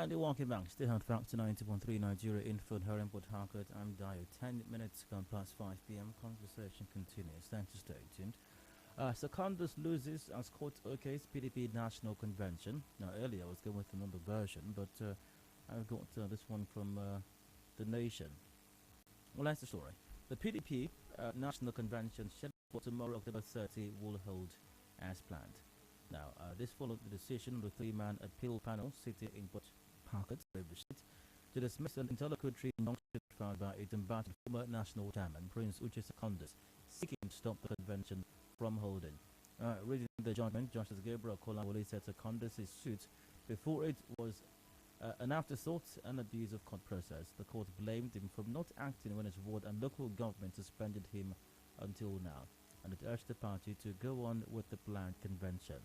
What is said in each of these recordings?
And welcome back. Still have facts to 90.3 Nigeria Info and Her Port Harcourt. I'm Dio. 10 minutes gone past 5 p.m. Conversation continues. Thanks for staying tuned. Secondus loses as court okays PDP National Convention. Now, earlier I was going with another version, but I've got this one from The Nation. Well, that's the story. The PDP National Convention scheduled for tomorrow, October 30, will hold as planned. Now, this followed the decision of the three-man appeal panel sitting in Port Harcourt, River State, to dismiss an interlocutory injunction filed by its embattled former national chairman, Prince UCHE Secondus, seeking to stop the convention from holding. Reading the judgment, Justice Gabriel Kolawole said Secondus' suit before it was an afterthought and abuse of court process. The court blamed him for not acting when his ward and local government suspended him until now, and it urged the party to go on with the planned convention.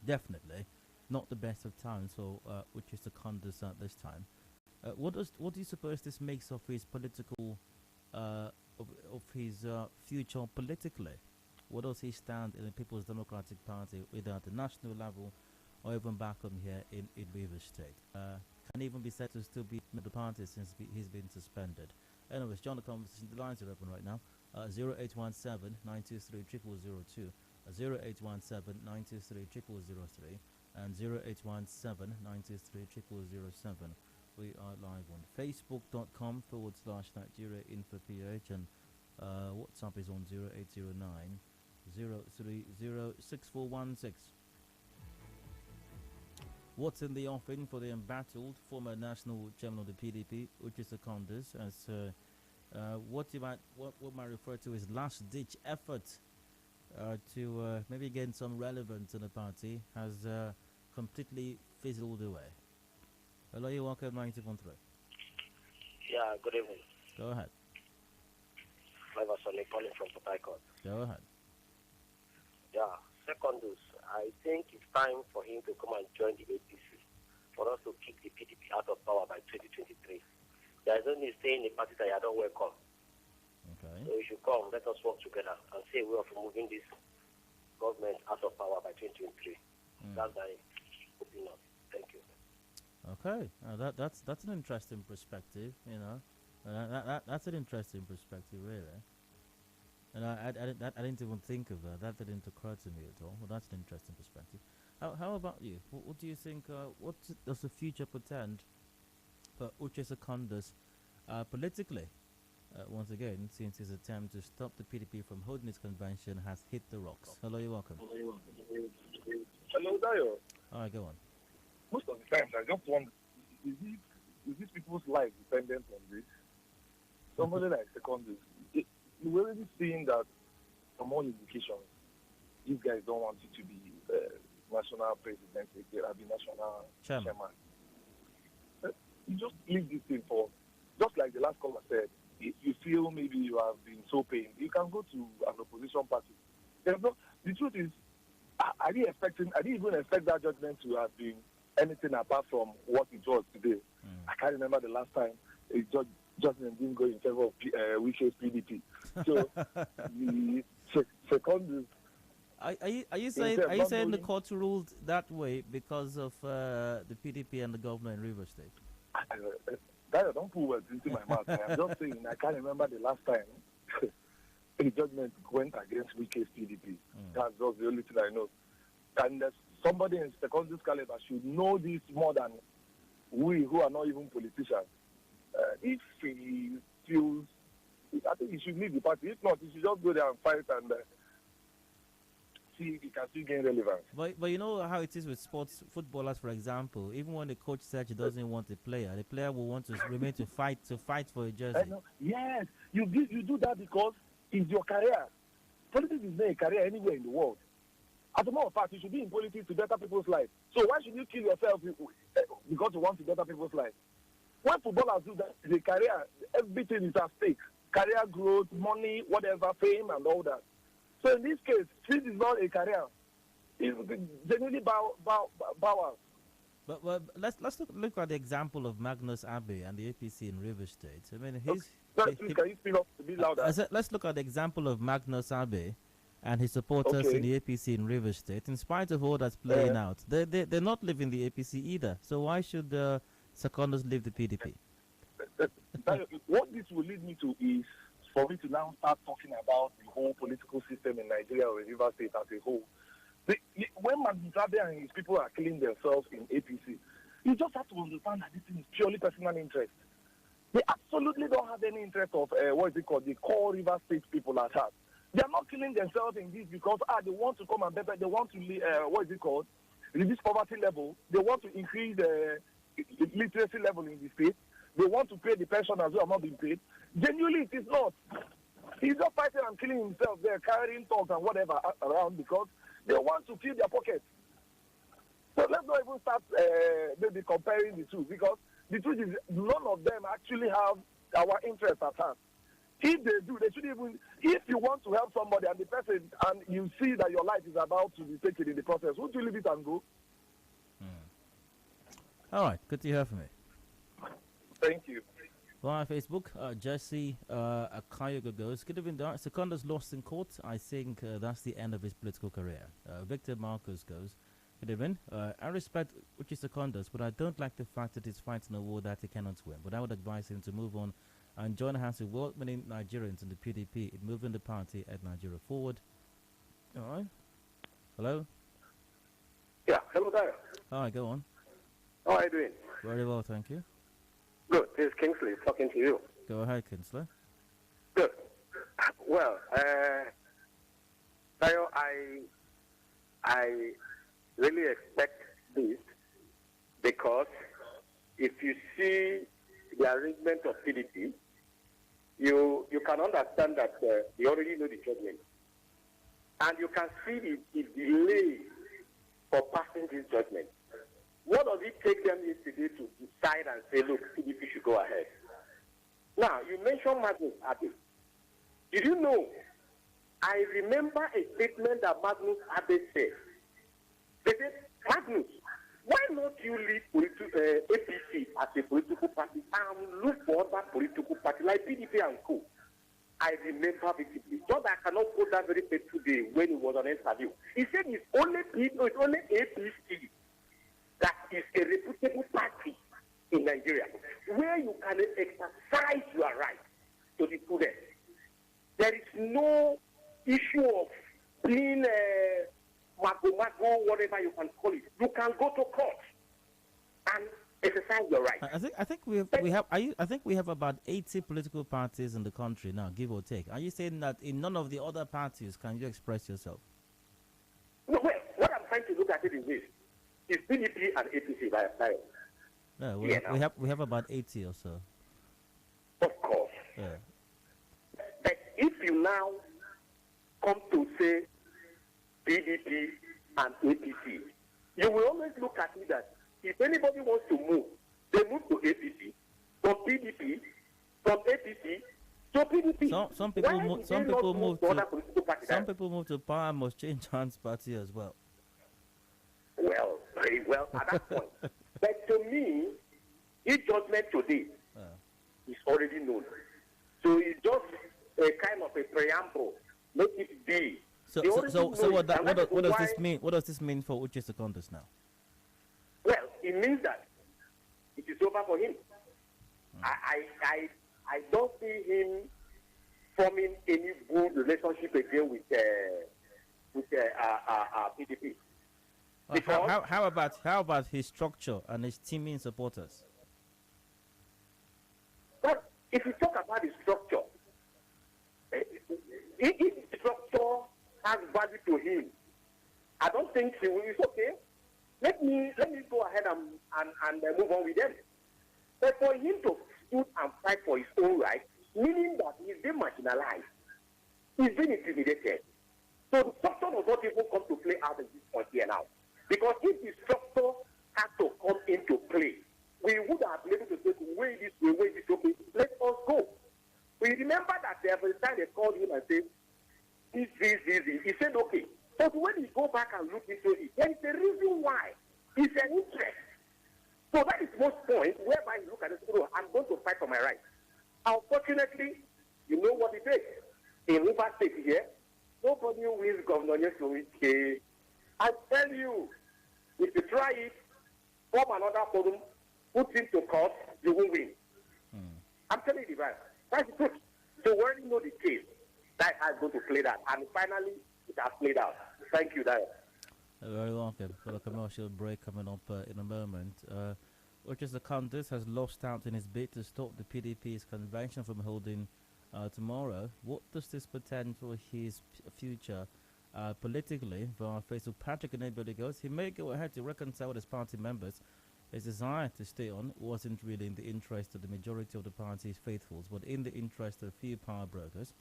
Definitely not the best of times for UCHE Secondus at this time. What do you suppose this makes of his political of his future politically? What does he stand in the People's Democratic Party, either at the national level or even back home here in River State? Can even be said to still be in the party since he's been suspended. Anyways, join the conversation. The lines are open right now. 0817 923 0002, 0817 923 0003, and 0817 923 0007. We are live on facebook.com/Nigeria Info PH, and WhatsApp is on 0809 030 6416. What's in the offing for the embattled former national chairman of the PDP, UCHE Secondus, as what might refer to as last-ditch effort to maybe gain some relevance in the party has completely fizzled away. Hello, you welcome 90.3. Yeah, good evening. Go ahead. I was only calling from Port Harcourt. Go ahead. Yeah, Secondus, I think it's time for him to come and join the APC for us to kick the PDP out of power by 2023. There is only staying in the party that I don't welcome. Okay. So you should come, let us work together and see a way of removing this government out of power by 2023. That's my opinion. Thank you. Okay, that's an interesting perspective, you know. That's an interesting perspective, really. And I didn't even think of that. That didn't occur to me at all. Well, that's an interesting perspective. How about you? What do you think? What does the future portend for UCHE Secondus politically? Once again, since his attempt to stop the PDP from holding its convention has hit the rocks. Hello, you're welcome. Hello, Dio. All right, go on. Most of the times, I just wonder, is these people's lives dependent on this? Somebody like Secondus, you're already seeing that from all indications, these guys don't want you to be national president, they'll be national chairman. You just leave this thing for, just like the last caller said, if you feel maybe you have been so pained, you can go to an opposition party. The truth is, I didn't even expect that judgment to have been anything apart from what it was today. I can't remember the last time a judgment didn't go in favor of UCHE's PDP. So the Secondus. Are you saying the court ruled that way because of the PDP and the governor in River State? Don't put words into my mouth. I'm just saying I can't remember the last time a judgment went against UCHE's PDP. That's just the only thing I know. And somebody in Secondus caliber should know this more than we who are not even politicians. If he feels, I think he should leave the party. If not, he should just go there and fight and see if he can still gain relevance. But you know how it is with sports footballers, for example. Even when the coach says he doesn't want the player will want to remain to fight for a jersey. Yes, you do that because it's your career. Politics is not a career anywhere in the world. As a matter of fact, you should be in politics to better people's lives. So why should you kill yourself because you want to better people's lives? When footballers do that, it's a career. Everything is at stake. Career growth, money, whatever, fame, and all that. So in this case, this is not a career. It's genuinely bow out. But let's look at the example of Magnus Abe and the APC in River State. I mean, can you speak up a bit louder? Let's look at the example of Magnus Abe and his supporters in the APC in Rivers State. In spite of all that's playing out, they're not leaving the APC either. So why should Secondus leave the PDP? What this will lead me to is for me to now start talking about the whole political system in Nigeria or Rivers State as a whole. When Magdalene and his people are killing themselves in APC, you just have to understand that this is purely personal interest. They absolutely don't have any interest of the core River State people at heart. They are not killing themselves in this because they want to come and better. They want to reduce poverty level. They want to increase the literacy level in the state. They want to pay the pensioners who have not been paid. Genuinely, it is not. He's just fighting and killing himself. They're carrying talks and whatever around because they want to fill their pockets. So let's not even start maybe comparing the two, because the truth is none of them actually have our interest at heart. If they do, they should even, if you want to help somebody and the person, and you see that your life is about to be taken in the process, would you leave it and go? All right, good to hear from you. Thank you. Via Facebook, Jesse Akayogo goes, good evening, Secondus lost in court. I think that's the end of his political career. Victor Marcos goes, good evening. I respect Uche Secondus, but I don't like the fact that he's fighting a war that he cannot win. But I would advise him to move on and join hands with well-meaning Nigerians in the PDP in moving the party at Nigeria forward. All right. Hello? Yeah, hello there. Hi, go on. How are you doing? Very well, thank you. Good. This is Kingsley talking to you. Go ahead, Kinsler. Good. Well, Tayo, I really expect this because if you see the arrangement of PDP, you can understand that they already know the judgment. And you can see the delay for passing this judgment. What does it take them yesterday to decide and say, look, PDP should go ahead? Now, you mentioned Magnus Abe. Did you know? I remember a statement that Magnus Abe said. They said, Magnus, why not you leave APC as a political party and look for other political party like PDP and co? I remember vividly. Just I cannot quote that very fateful day when he was on an interview. He said it's only APC that is a reputable party in Nigeria, where you can exercise your right to the fullest. There is no issue of being mago, whatever you can call it. You can go to court and exercise your right. I think we have about 80 political parties in the country now, give or take. Are you saying that in none of the other parties can you express yourself? No, well, what I'm trying to look at it is this. It's PDP and APC by style. Yeah, we have about 80 or so. Of course. Yeah. But if you now come to say PDP and APC, you will always look at it that if anybody wants to move, they move to APC, from PDP, from APC to PDP. Some people move to Power Must Change Hands Party as well. Well, very well at that point. But to me, his judgment today is already known. So it's just a kind of a preamble. Let it be. So what does this mean? What does this mean for Uche Secondus now? Well, it means that it is over for him. I don't see him forming any good relationship again with PDP. How about his structure and his teaming supporters? Well, if you talk about the structure, if the structure has value to him, I don't think he will. It's okay. Let me go ahead and move on with them. But for him to stood and fight for his own right, meaning that he's been marginalized, he's been intimidated. So the structure does not even come to play out at this point here now. Because if the structure had to come into play, we would have been able to say, wait this way, okay, let us go. We remember that every time they called him and said, this, he said, okay. But when you go back and look into it, there is a reason why. It's an interest. So that is most point whereby you look at it, oh, I'm going to fight for my rights. Unfortunately, you know what it takes. In River State here, Nobody wins Governor Nyesom. I tell you, if you try it, form another forum, put him to court, you will win. I'm telling you that. That's the truth. So we already know the case. That is going to play that. And finally, it has played out. Thank you, Dad. Very welcome. For the commercial break coming up in a moment. Secondus has lost out in his bid to stop the PDP's convention from holding tomorrow. What does this portend for his future politically? For Facebook, Patrick Enabili goes, he may go ahead to reconcile with his party members. His desire to stay on wasn't really in the interest of the majority of the party's faithfuls, but in the interest of a few power brokers.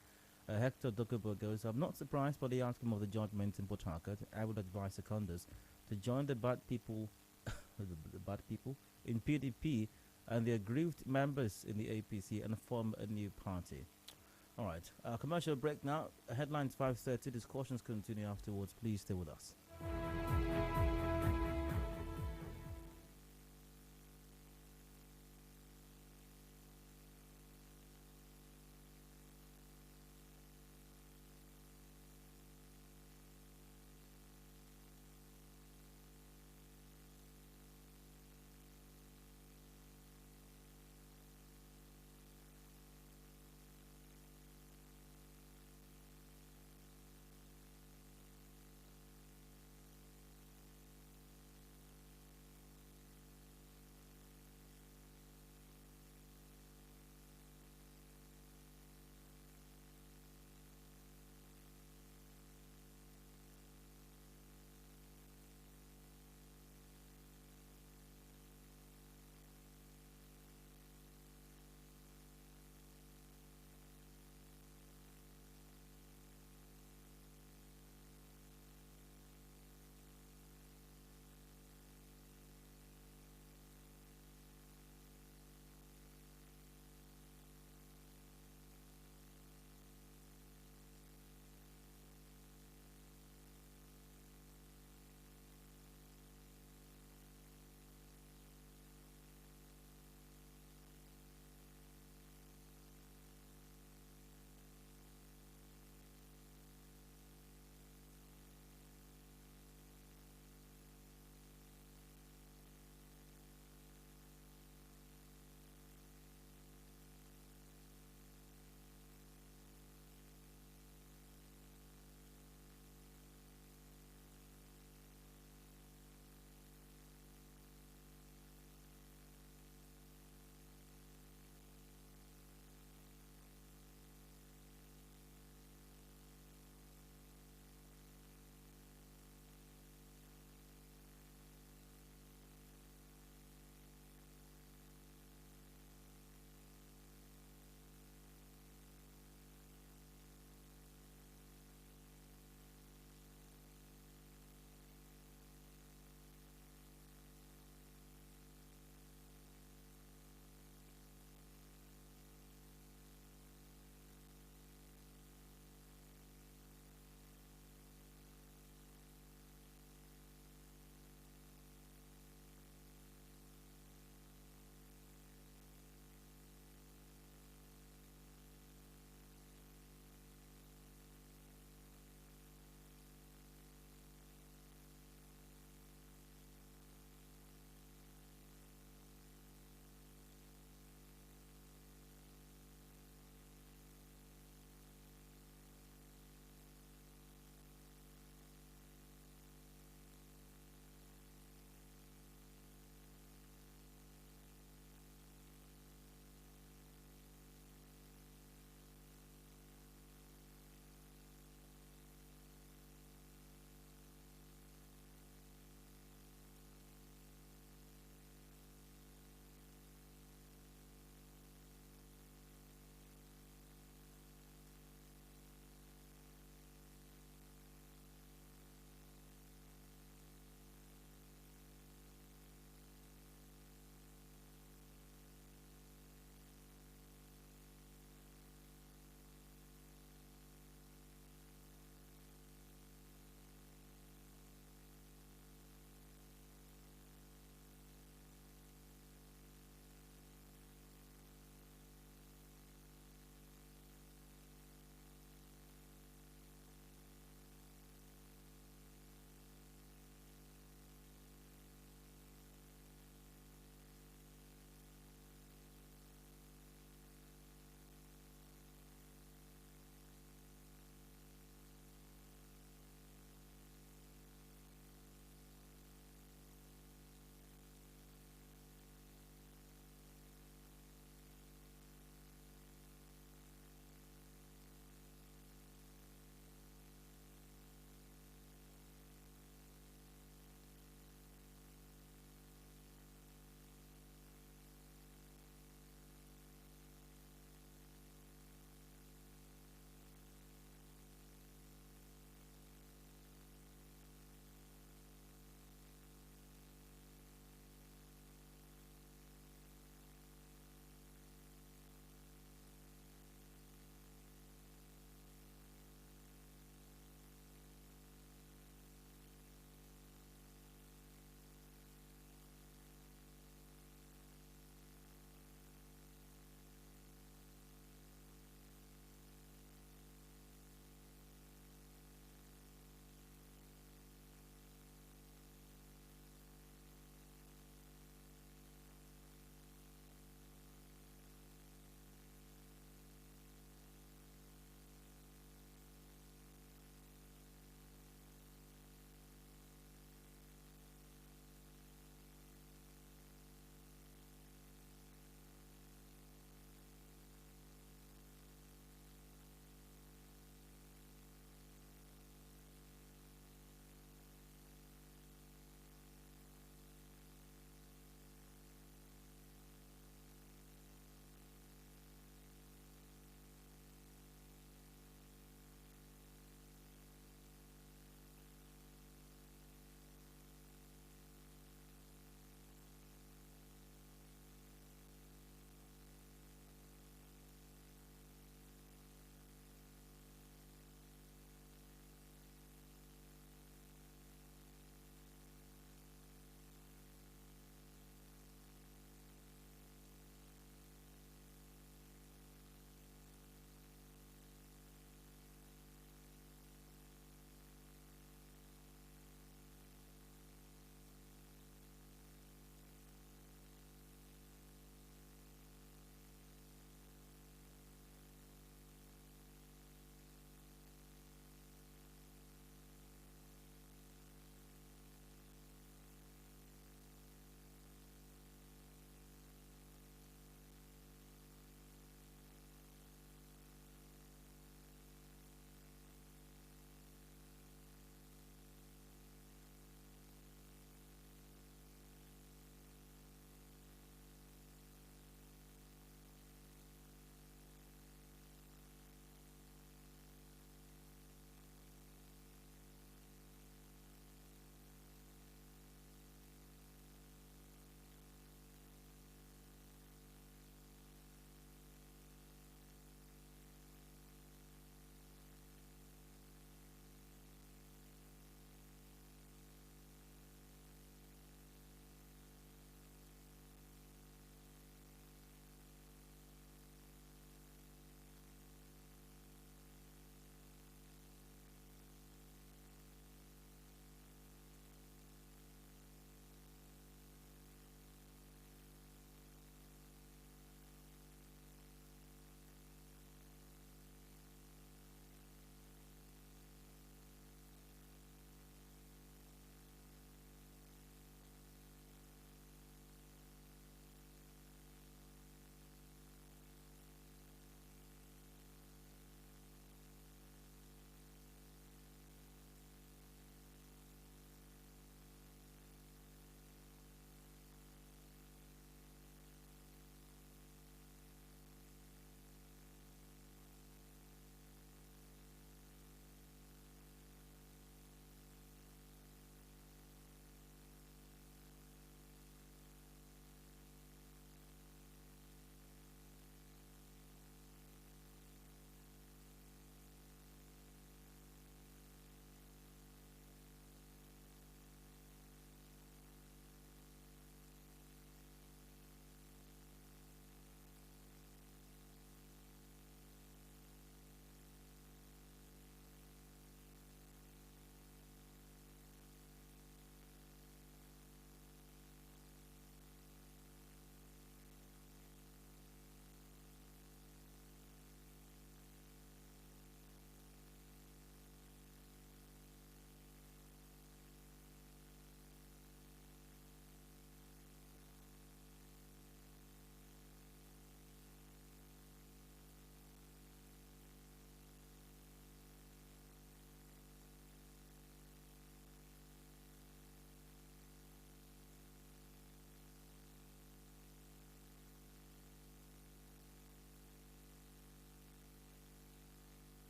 Hector Dokubo goes, I'm not surprised by the outcome of the judgment in Port Harcourt. I would advise Secondus to join the bad people, the bad people in PDP and the aggrieved members in the APC and form a new party. All right, commercial break now. Headlines 5:30. Discussions continue afterwards. Please stay with us.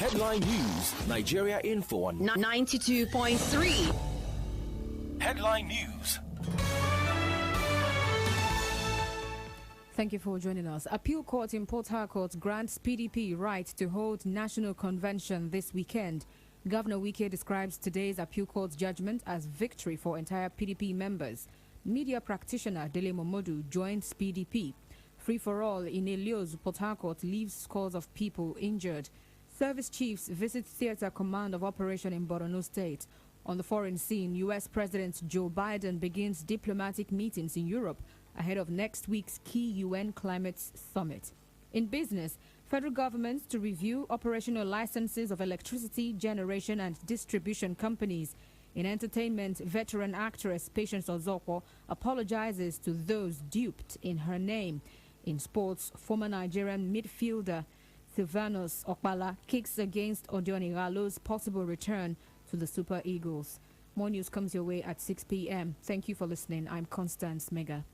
Headline News, Nigeria Info on 92.3. Headline News. Thank you for joining us. Appeal Court in Port Harcourt grants PDP right to hold national convention this weekend. Governor Wike describes today's Appeal Court's judgment as victory for entire PDP members. Media practitioner Dele Momodu joins PDP. Free for all in Elios, Port Harcourt leaves scores of people injured. Service chiefs visit theater command of operation in Borno State. On the foreign scene, U.S. President Joe Biden begins diplomatic meetings in Europe ahead of next week's key UN climate summit. In business, federal governments to review operational licenses of electricity generation and distribution companies. In entertainment, veteran actress Patience Ozokwo apologizes to those duped in her name. In sports, former Nigerian midfielder Sylvanus Okpala kicks against Odion Ighalo's possible return to the Super Eagles. More news comes your way at 6 p.m. Thank you for listening. I'm Constance Mega.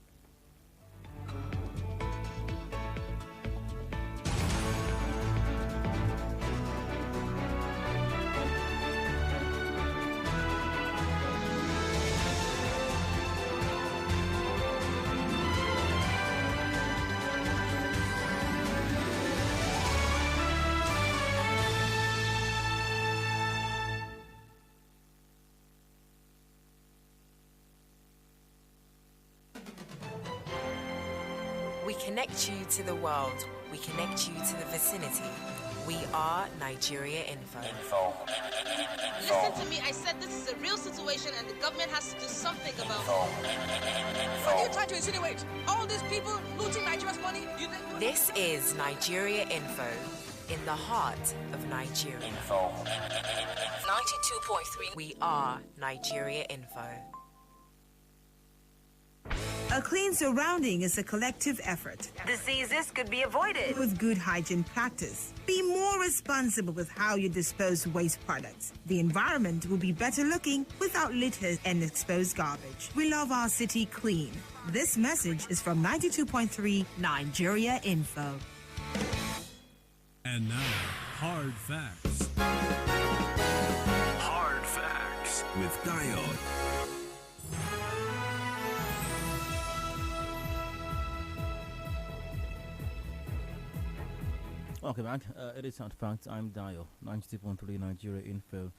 We connect you to the world. We connect you to the vicinity. We are Nigeria Info. Listen to me, I said this is a real situation and the government has to do something about it. What are you trying to insinuate? All these people looting Nigeria's money? This is Nigeria Info, in the heart of Nigeria. 92.3. We are Nigeria Info. A clean surrounding is a collective effort. Diseases could be avoided With good hygiene practice. Be more responsible with how you dispose waste products. The environment will be better looking without litter and exposed garbage. We love our city clean. This message is from 92.3 Nigeria Info. And now, Hard Facts. Hard Facts with Diode. Okay, back. It is Hard Facts. I'm Dio. 92.3 Nigeria Info.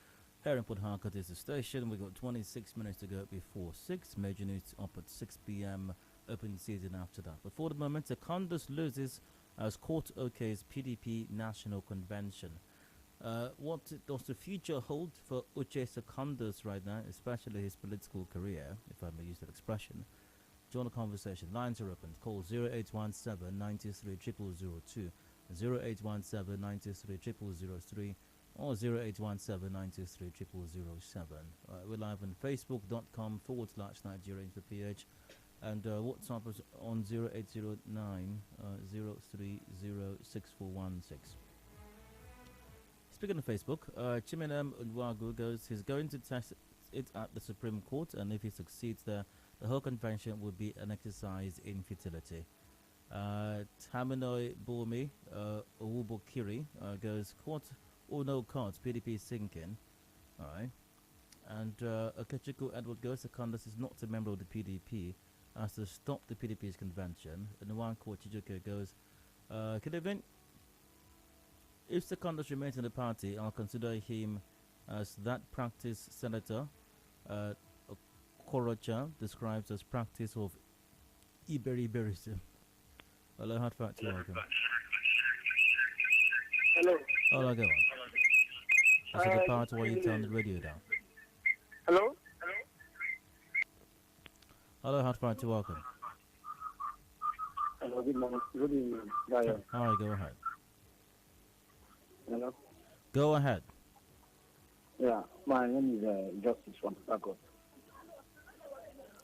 Here in Port Harcourt is the station. We've got 26 minutes to go before 6. Major news up at 6 p.m. Open season after that. But for the moment, Secondus loses as court OK's PDP National Convention. What does the future hold for UCHE Secondus right now, especially his political career, if I may use that expression? Join the conversation. Lines are open. Call 0817 93 0002. 0817 93 0003 or 0817 93 0007. We're live on facebook.com/Nigeria Info PH and WhatsApp is on 0809 0306416. Speaking of Facebook, Chiminem Unwagu goes, he's going to test it at the Supreme Court, and if he succeeds there, the whole convention would be an exercise in futility. Tamanoi Bomi Owubokiri goes, court or no court, PDP is sinking. Alright. And Okechukwu Edward goes, Secondus is not a member of the PDP, has to stop the PDP's convention. And the one court Chijuke goes, Kedevin, if Secondus remains in the party, I'll consider him as that practice senator Korocha describes as practice of Iberiberism. Hello, Hard Fact. Welcome. Hello. Hello, go on. That's a good part where you turn the radio down. Hello? Hello, Hard Fact. Welcome. Hello, good morning. Good evening. Ryan. Alright, go ahead. Hello? Go ahead. Yeah, my name is Justice from Chicago.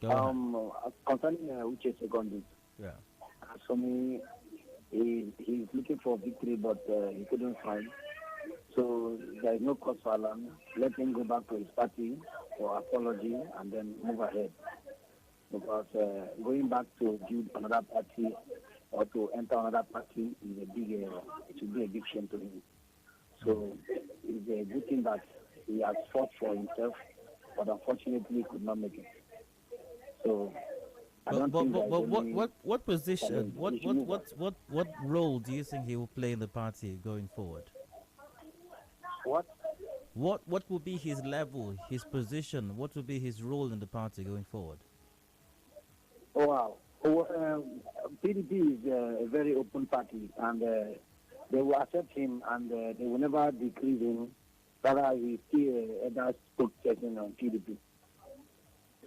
Go ahead. Concerning UCHE Secondus. Yeah. For me, he's looking for victory, but he couldn't find. So there is no cause for alarm. Let him go back to his party for apology and then move ahead. Because going back to build another party or to enter another party is a big, it will be a big shame to him. So it's a good thing that he has fought for himself, but unfortunately could not make it. So I don't think what position, what role do you think he will play in the party going forward? What will be his level, his position? What will be his role in the party going forward? Oh, wow. PDP is a very open party, and they will accept him, and they will never decrease him. Rather, he still a spokesperson on PDP.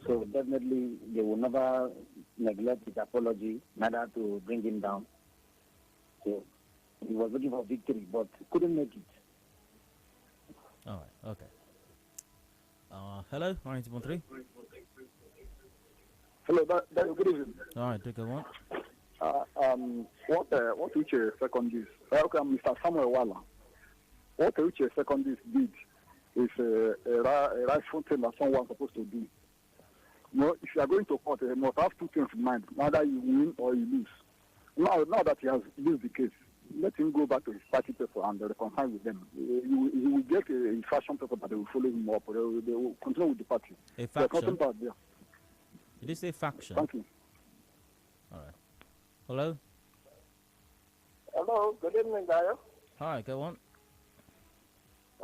So definitely, they will never neglect his apology, neither to bring him down. So he was looking for victory, but couldn't make it. All right. Okay. Hello, 92.3. Hello, good evening. All right, take a one. What UCHE Secondus? Okay, I'm Mr. Samuel Wala. What UCHE Secondus did is a rightful thing that someone's supposed to do. You know, if you are going to court, you must have two things in mind: either you win or you lose. Now that he has lose the case, let him go back to his party people and reconcile with them. He will get a faction people that they will follow him up. They will continue with the party. A faction? There. Did you say faction? Thank you. All right. Hello? Hello, good evening, Dayo. Hi, go on.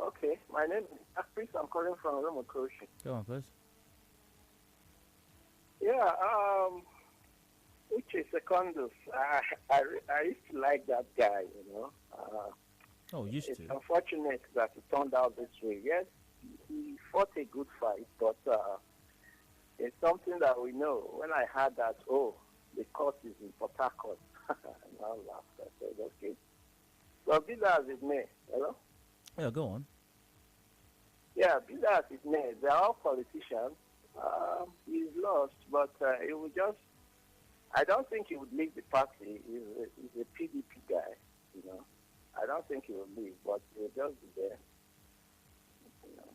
Okay, my name is Chris. I'm calling from Romokoshi. Go on, please. Yeah, UCHE Secondus. I used to like that guy, you know. It's unfortunate that it turned out this way. Yes, he fought a good fight, but it's something that we know. When I heard that, the court is in Port Harcourt, and I laughed. I said, okay. Well, be that as it may, hello? Yeah, go on. Yeah, be that as it may, they are all politicians. He's lost, but he would just, I don't think he would leave the party. He's a PDP guy, you know. I don't think he will leave, but he will just be there. You know.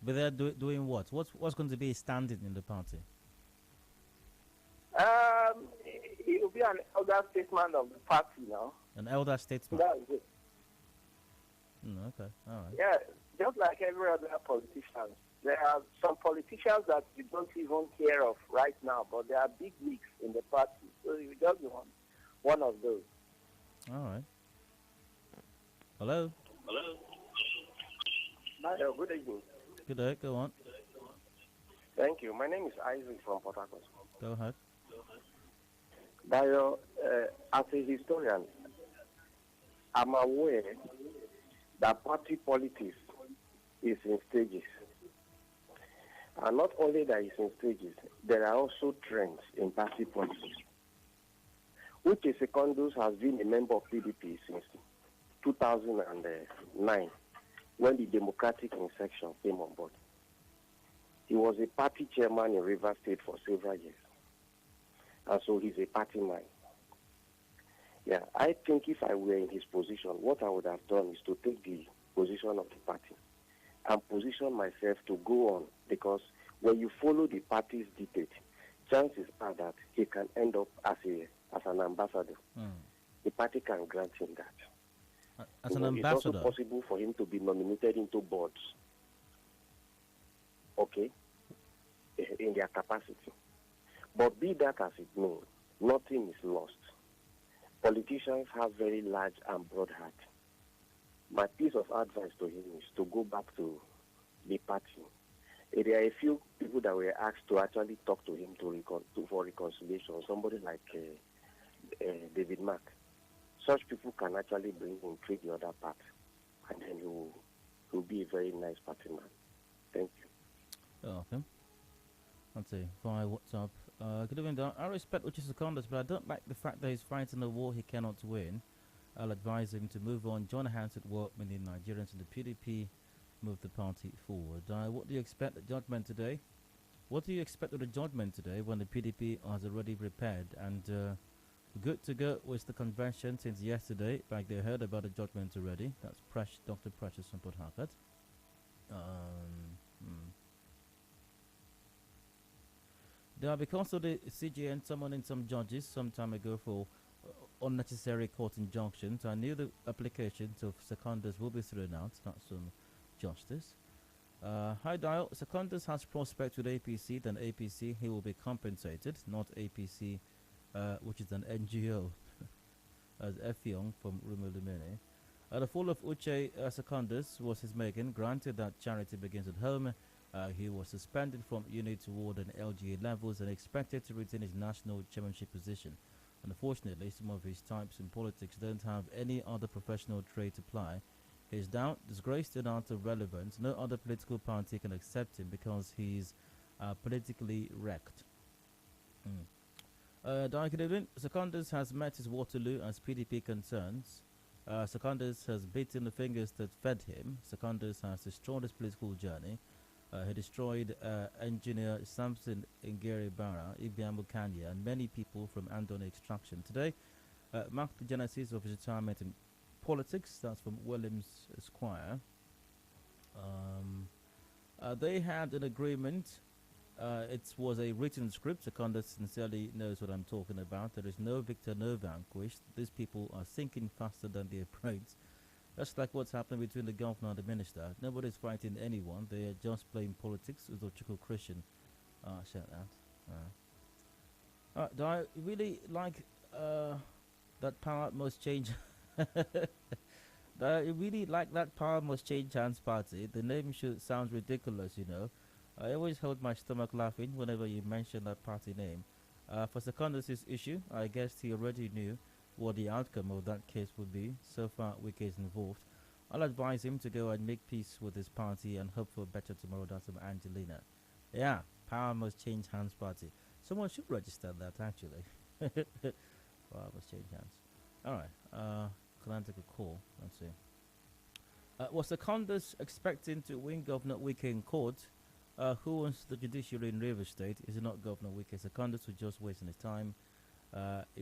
But they're doing what? What's going to be his standing in the party? He will be an elder statesman of the party, you know. An elder statesman? That is it. Okay, all right. Yeah, just like every other politician. There are some politicians that you don't even hear of right now, but there are big leagues in the party. So you just want one of those. All right. Hello? Hello, good evening. Good day, go on. Thank you. My name is Isaac from Port Harcourt. Go ahead. Dayo, as a historian, I'm aware that party politics is in stages. And not only that it's in stages, there are also trends in party politics. UCHE Secondus has been a member of PDP since 2009, when the Democratic Insurrection came on board. He was a party chairman in Rivers State for several years. And so he's a party man. Yeah, I think if I were in his position, what I would have done is to take the position of the party and position myself to go on, because when you follow the party's dictate, chances are that he can end up as an ambassador. The party can grant him that. As an ambassador? It's also possible for him to be nominated into boards, okay, in their capacity. But be that as it may, nothing is lost. Politicians have very large and broad hearts. My piece of advice to him is to go back to the party. There are a few people that were asked to actually talk to him for reconciliation. Somebody like David Mack. Such people can actually bring him to the other part, and then he will be a very nice party man. Thank you. Okay. Let's see. Via WhatsApp. Good evening. I respect UCHE Secondus, but I don't like the fact that he's fighting a war he cannot win. I'll advise him to move on, join hands at work with the Nigerians and the PDP, move the party forward. What do you expect the judgment today? What do you expect of the judgment today when the PDP has already prepared and good to go with the convention since yesterday? Like they heard about the judgment already. That's Dr. Precious from Port Harcourt. Because of the CGN summoning some judges some time ago for unnecessary court injunctions. I knew the applications of Secondus will be thrown out. That's some justice. Hi Dial, Secondus has prospect with APC, then APC, he will be compensated, not APC, which is an NGO, as Effiong from Rumulumene. The fall of UCHE Secondus was his making. Granted that charity begins at home, he was suspended from unit ward and LGA levels and expected to retain his national chairmanship position. Unfortunately, some of his types in politics don't have any other professional trade to ply. He is down, disgraced and out of relevance. No other political party can accept him because he's politically wrecked. Secondus has met his Waterloo as PDP concerns. Secondus has beaten the fingers that fed him. Secondus has destroyed his political journey. He destroyed engineer Samson Ngeri Bara, Ibiamu Kanya, and many people from Andoni extraction. Today marked the genesis of his retirement in politics. That's from Williams Esquire. They had an agreement. It was a written script. Secondus sincerely knows what I'm talking about. There is no victor, no vanquished. These people are sinking faster than their brains. That's like what's happening between the governor and the minister. Nobody's fighting anyone. They are just playing politics. With Ochiko Christian said that. Do I really like that power must change? Do I really like that power must change hands party? The name sounds ridiculous, you know. I always hold my stomach laughing whenever you mention that party name. For Secondus' issue, I guess he already knew what the outcome of that case would be. So far, Wike is involved. I'll advise him to go and make peace with his party and hope for a better tomorrow. That's from Angelina. Yeah, power must change hands party. Someone should register that, actually. Power must change hands. Alright, can I take a call? Let's see. Was Secondus expecting to win Governor Wike in court? Who wants the judiciary in Rivers State? Is it not Governor Wike? Secondus was just wasting his time.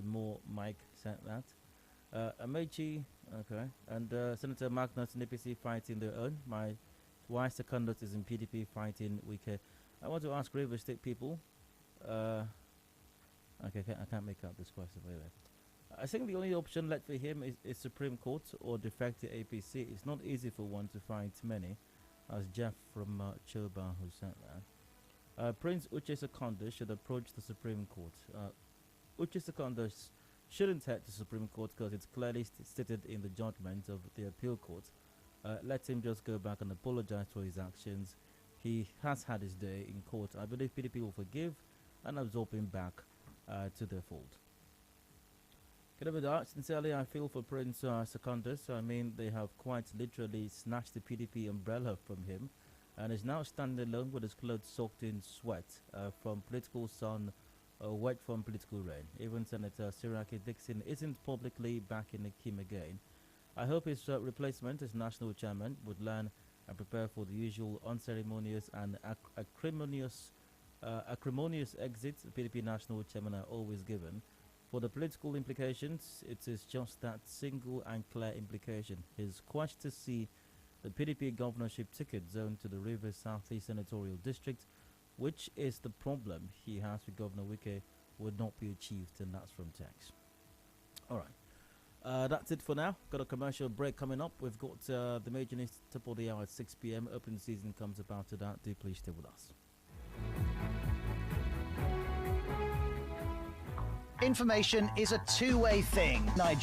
More Mike said that. Amechi, okay, and Senator Magnus and APC fighting their own. Why Secondus is in PDP fighting Wike? I want to ask Rivers State people. Okay, I can't make out this question very well. I think the only option left for him is Supreme Court or defect to APC. It's not easy for one to find many, as Jeff from Choba who said that. Prince UCHE Secondus should approach the Supreme Court. UCHE Secondus shouldn't head to Supreme Court because it's clearly stated in the judgment of the appeal court. Let him just go back and apologize for his actions. He has had his day in court. I believe PDP will forgive and absorb him back to their fold. Sincerely, I feel for Prince Secondus. I mean, they have quite literally snatched the PDP umbrella from him and is now standing alone with his clothes soaked in sweat from political sun, wet from political rain. Even Senator Siraki Dixon isn't publicly backing Kim again. I hope his replacement as national chairman would learn and prepare for the usual unceremonious and acrimonious exits the PDP national chairman are always given. For the political implications, it is just that single and clear implication. His quest to see the PDP governorship ticket zoned to the Rivers Southeast Senatorial District, which is the problem he has with Governor Wike, would not be achieved, and that's from Tex. Alright, that's it for now. Got a commercial break coming up. We've got the major news top of the hour at 6 p.m. Open season comes about to that. Do please stay with us. Information is a two-way thing. Nigeria.